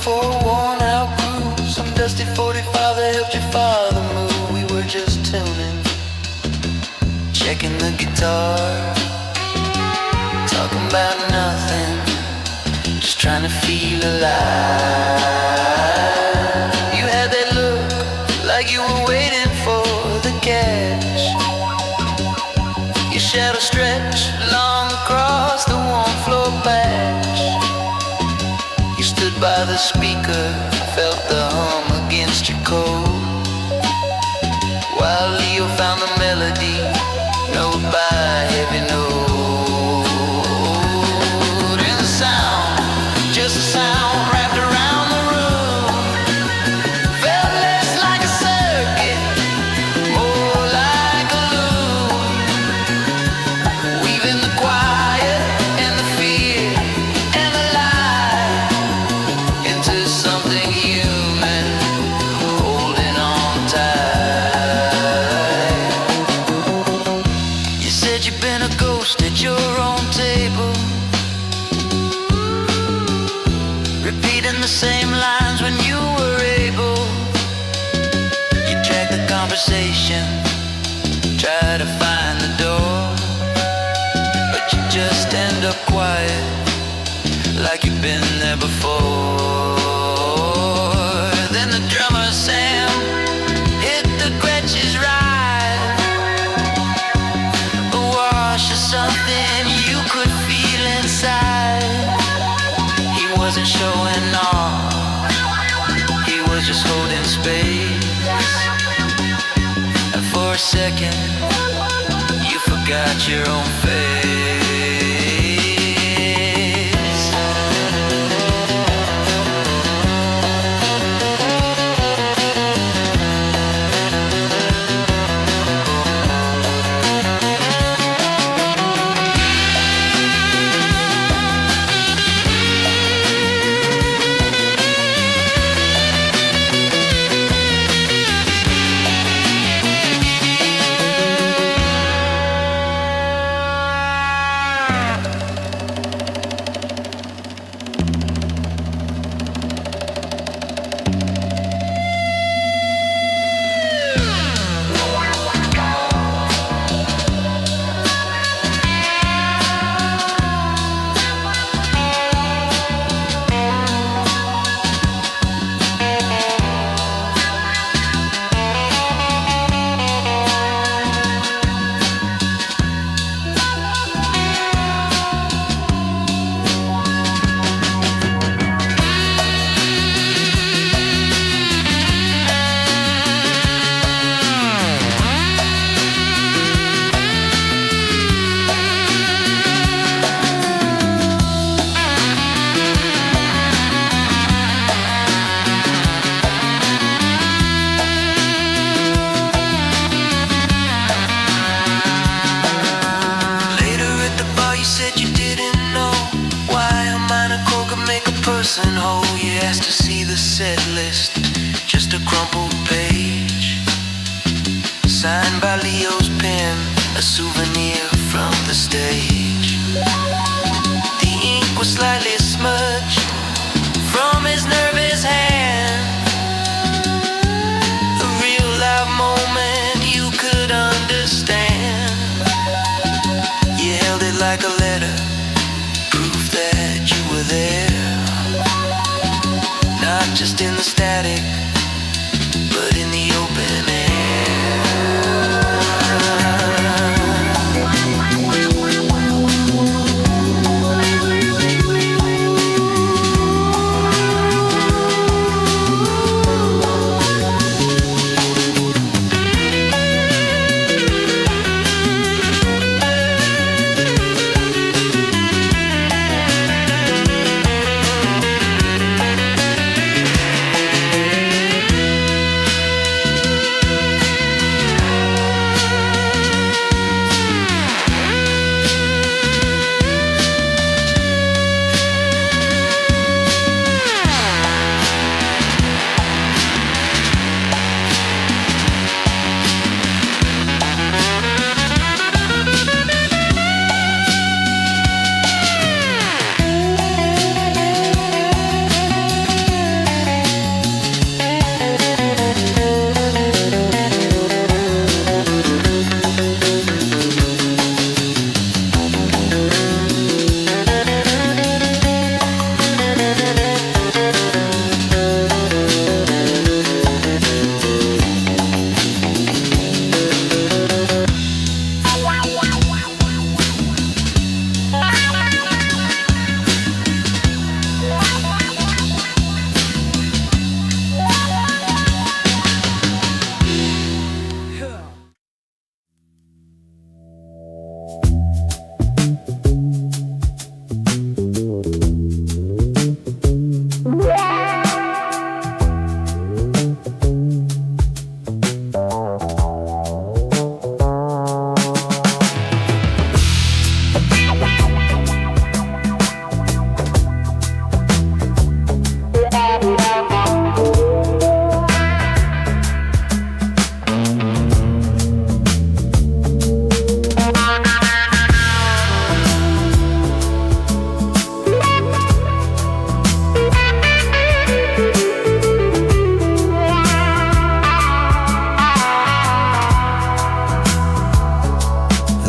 For a worn out groove, some dusty 45 that helped your father move. We were just tuning, checking the guitar, talking about nothing, just trying to feel alive. You had that look like you were waiting for the catch. Your shadow stretched long across the warm floor patch. Stood by the speaker, felt the hum against your coat, while Leo found the melody, note by heavy note. And the sound, just a sound wrapped around the room, felt less like a circuit, more like a loop, weaving the quiet and the fear and the light into something human, holding on tight. You said you've been a ghost at your own table, repeating the same lines when you were able. You drag the conversation, try to find the door, but you just end up quiet, like you've been there before. Then the drummer Sam hit the Gretsch's ride, a wash of something you could feel inside. He wasn't showing off, he was just holding space. And for a second, you forgot your own face. Whole, you asked to see the set list, just a crumpled page, signed by Leo's pen, a souvenir from the stage. The ink was slightly smudged from his nervous hand, a real life moment you could understand. You held it like a letter, proof that you were there. Not just in the static, but in the open air.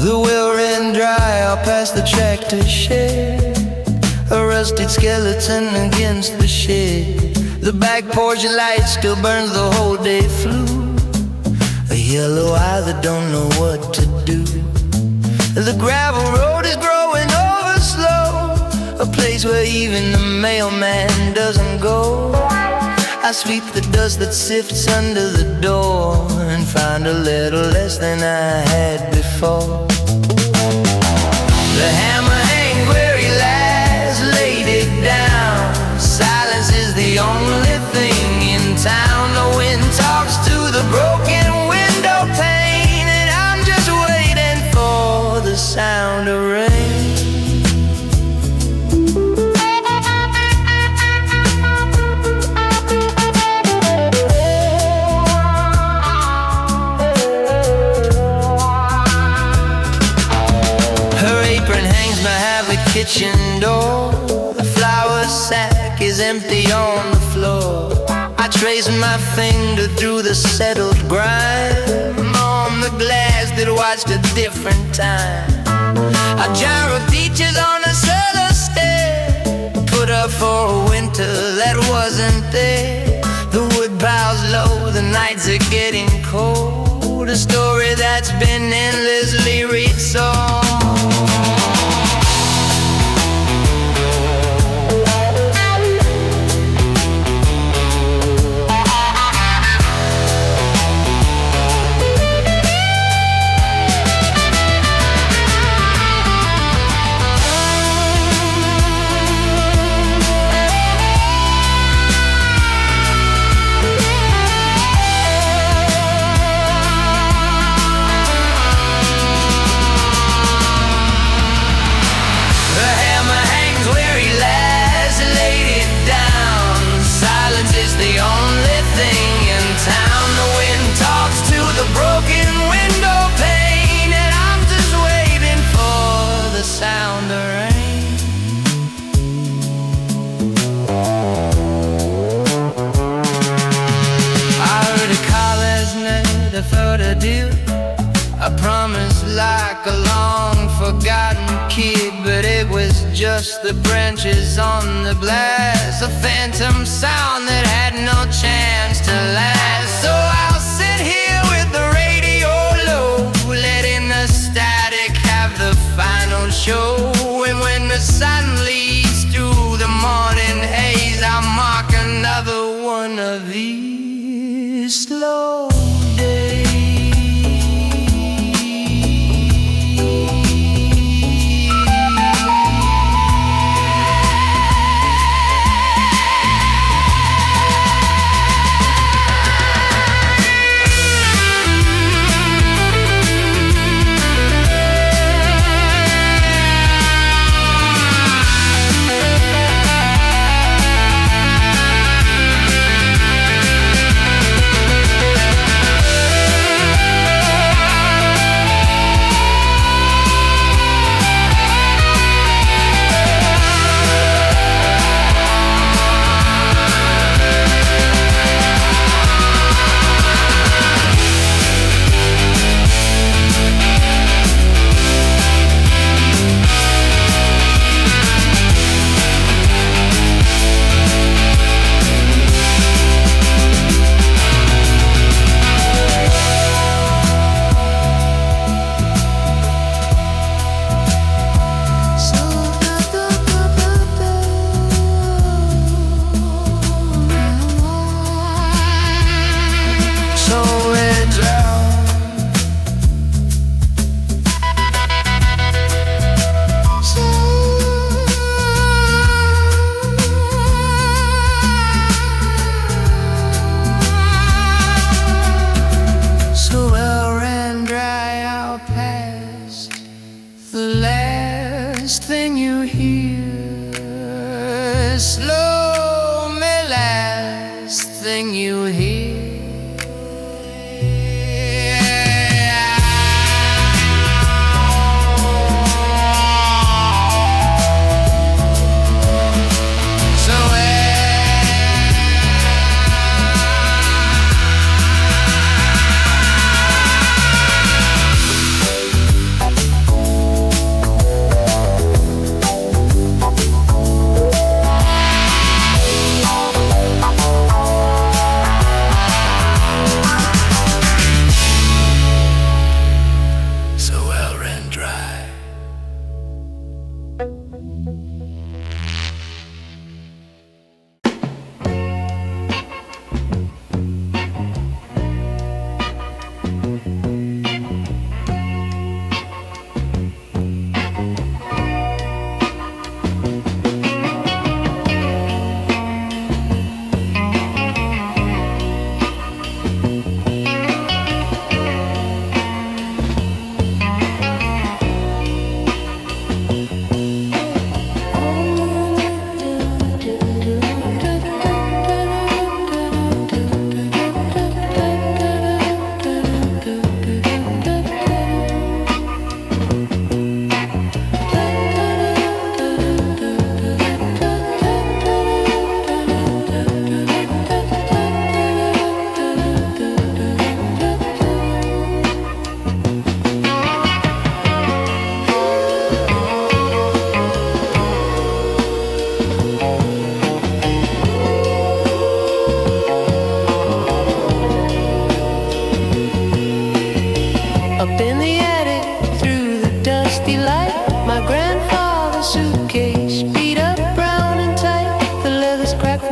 The well ran dry out past the tractor shed, a rusted skeleton against the shed. The back porch light still burns the whole day through, a yellow eye that don't know what to do. The gravel road is growing over slow, a place where even the mailman doesn't go. I sweep the dust that sifts under the door and find a little less than I had before. The hammer hangs where he lies, laid it down. Silence is the only thing in town. The wind talks to the broken window pane, and I'm just waiting for the sound of rain. Kitchen door, the flour sack is empty on the floor. I trace my finger through the settled grime on the glass that watched a different time. A jar of peaches on a cellar stair, put up for a winter that wasn't there. The wood pile's low, the nights are getting cold, a story that's been endlessly retold. I promised like a long-forgotten kid, but it was just the branches on the blast, a phantom sound that had no chance to last. So I'll sit here with the radio low, letting the static have the final show. And when the sun leads through the morning haze, I'll mark another one of these slow days.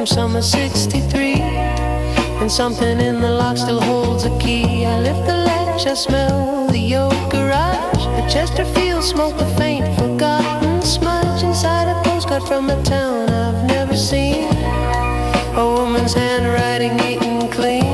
from summer '63, and something in the lock still holds a key. I lift the latch, I smell the old garage. The Chesterfield smoke, the faint forgotten smudge inside a postcard from a town I've never seen. A woman's handwriting neat and clean.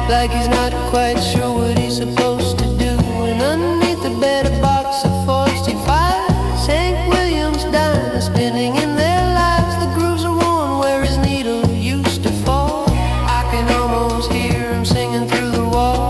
Like he's not quite sure what he's supposed to do. And underneath the bed a box of 45 St. William's dimes spinning in their lives. The grooves are worn where his needle used to fall. I can almost hear him singing through the wall.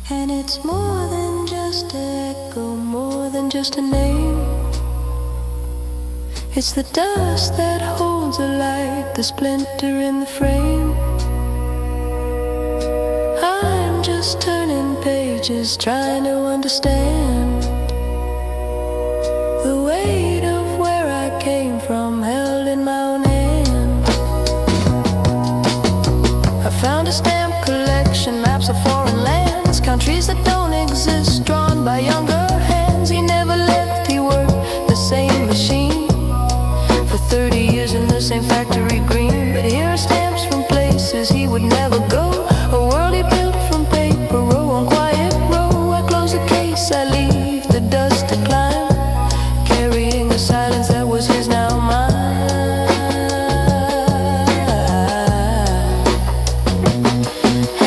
And it's more than just an echo, more than just a name. It's the dust that holds a light, the splinter in the frame. I'm just turning pages, trying to understand the weight of where I came from, held in my own hand. I found a stamp collection, maps of foreign lands, countries that don't exist, drawn by younger hands. He never left, he worked the same machine for 30 years in the same factory green. But here are stamps from places he would never go, a world he built from paper, row on quiet row. I close the case, I leave the dust to climb, carrying the silence that was his, now mine.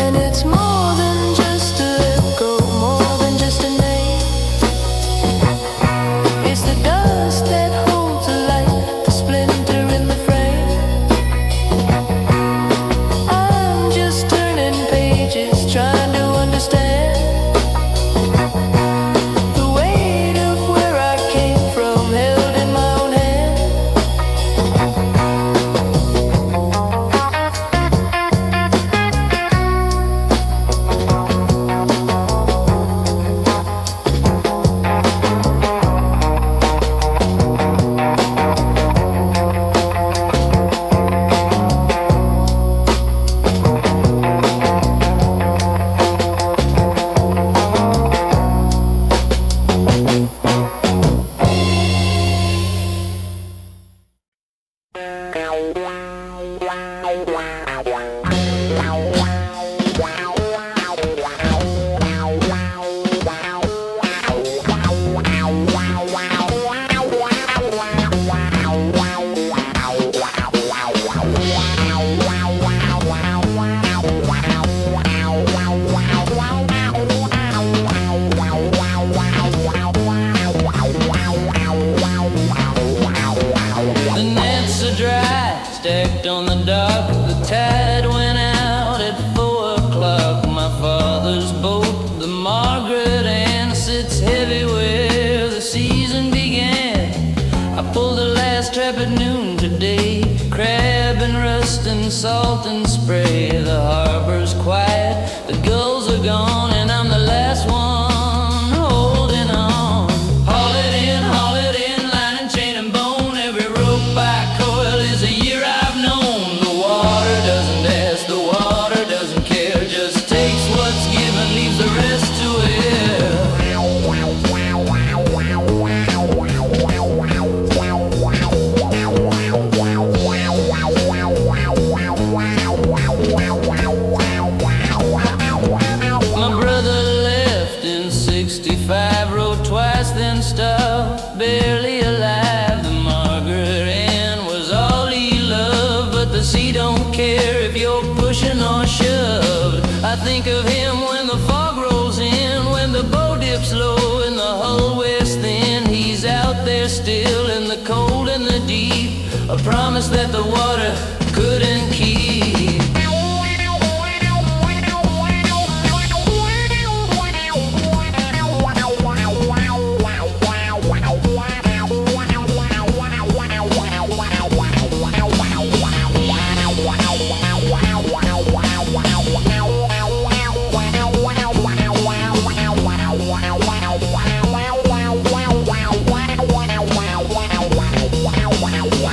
And it's more than just a echo, more than just a name. It's the dust that holds a light, the splinter in the frame. I'm just turning pages, trying to understand the weight of where I came from, held in my own hand. father's boat, the Margaret Ann sits heavy where the season began. I pulled the last trap at noon today, crab and rust and salt and spray. The harbor's quiet, the gulls are gone, and I'm the last one holding on. Haul it in, line and chain and bone. Every rope I coil is a year I've known. The water doesn't ask, the water doesn't care, just takes what's given, leaves the rest to air. My brother left in 65, rode twice then stopped, barely alive. The Margaret Ann was all he loved, but the sea don't care if you're pushing or shoved. I think of him when the fog rolls in, when the bow dips low and the hull wears thin. He's out there still in the cold and the deep, a promise that the water couldn't keep.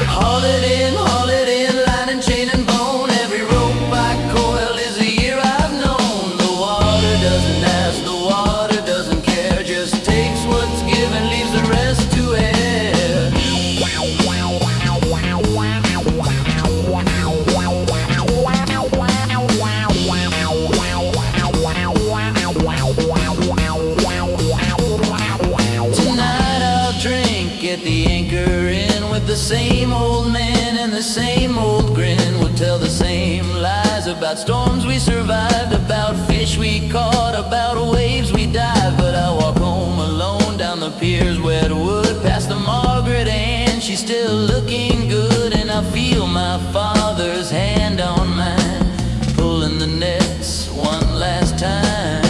Haul it in, line and chain and bone. Every rope I coil is a year I've known. The water doesn't ask, the water doesn't care, just takes what's given, leaves the rest to air. Tonight I'll drink at the Anchor Inn with the same old man and the same old grin. We'll tell the same lies about storms we survived, about fish we caught, about waves we dived. But I walk home alone down the pier's wet wood, past the Margaret Ann, she's still looking good. And I feel my father's hand on mine, pulling the nets one last time.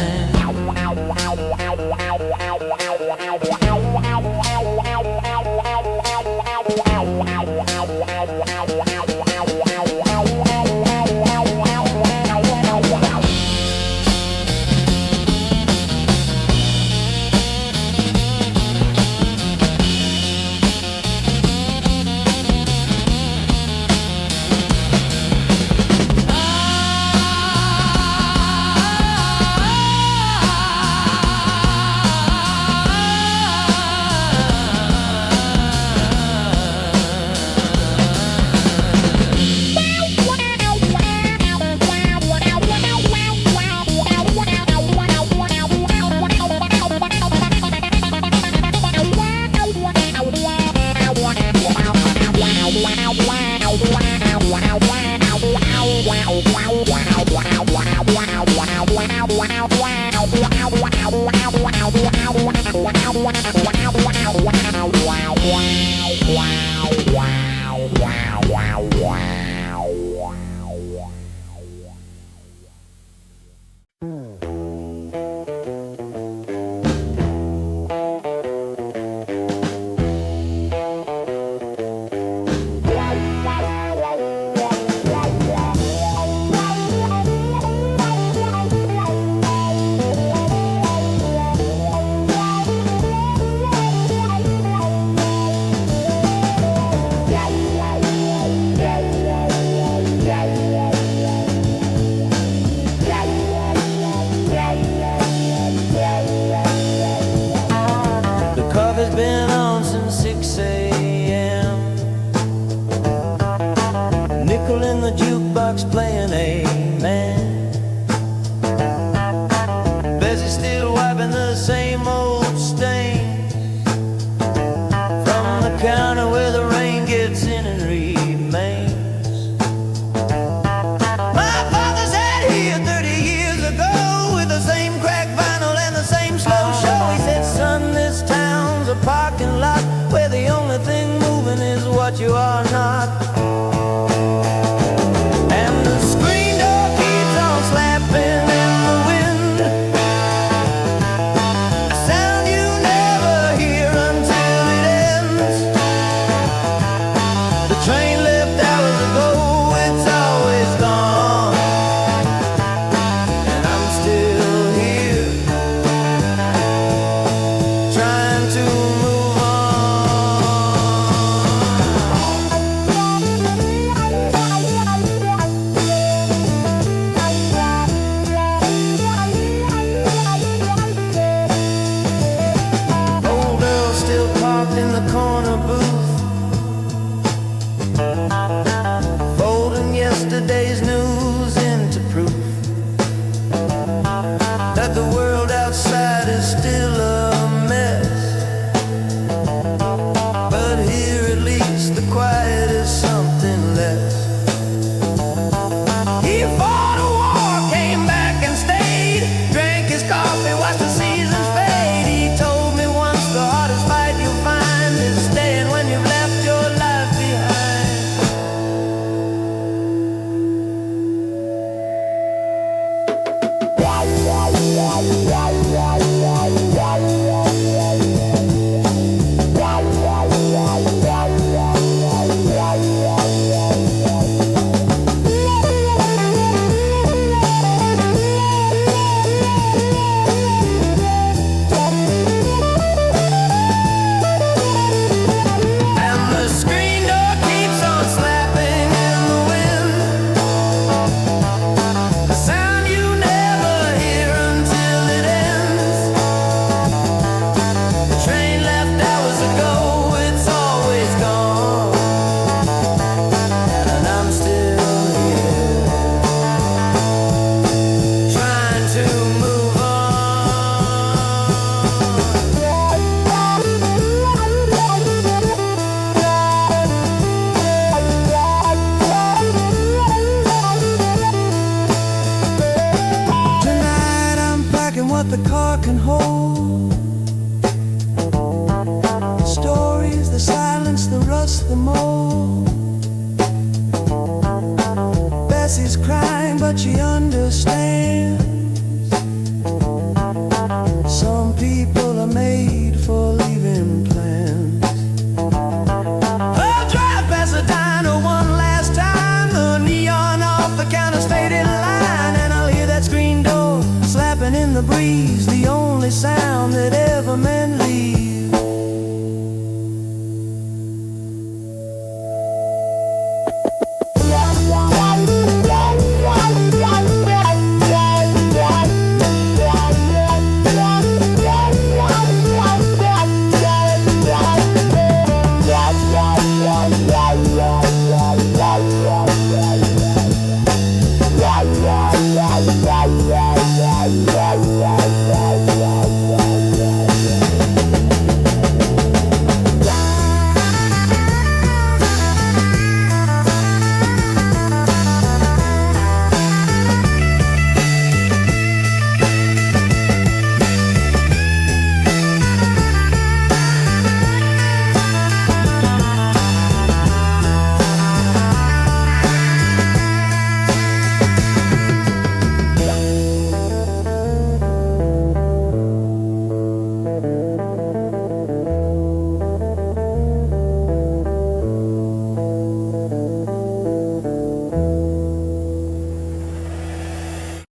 corner booth, folding yesterday's news into proof that the world outside is still a mess. But here at least the quiet is something less. He fought a war, came back and stayed, drank his coffee, watched the seasons fade. He told me once the hardest fight you'll find is staying when you've left your life behind. What the car can hold, the stories, the silence, the rust, the mold. Bessie's crying, but she understands. Some people are made for leaving plans. I'll drive past the diner one last time, the neon off the counter's faded line, and I'll hear that screen door slapping in the breeze, the only sound that ever meant leave.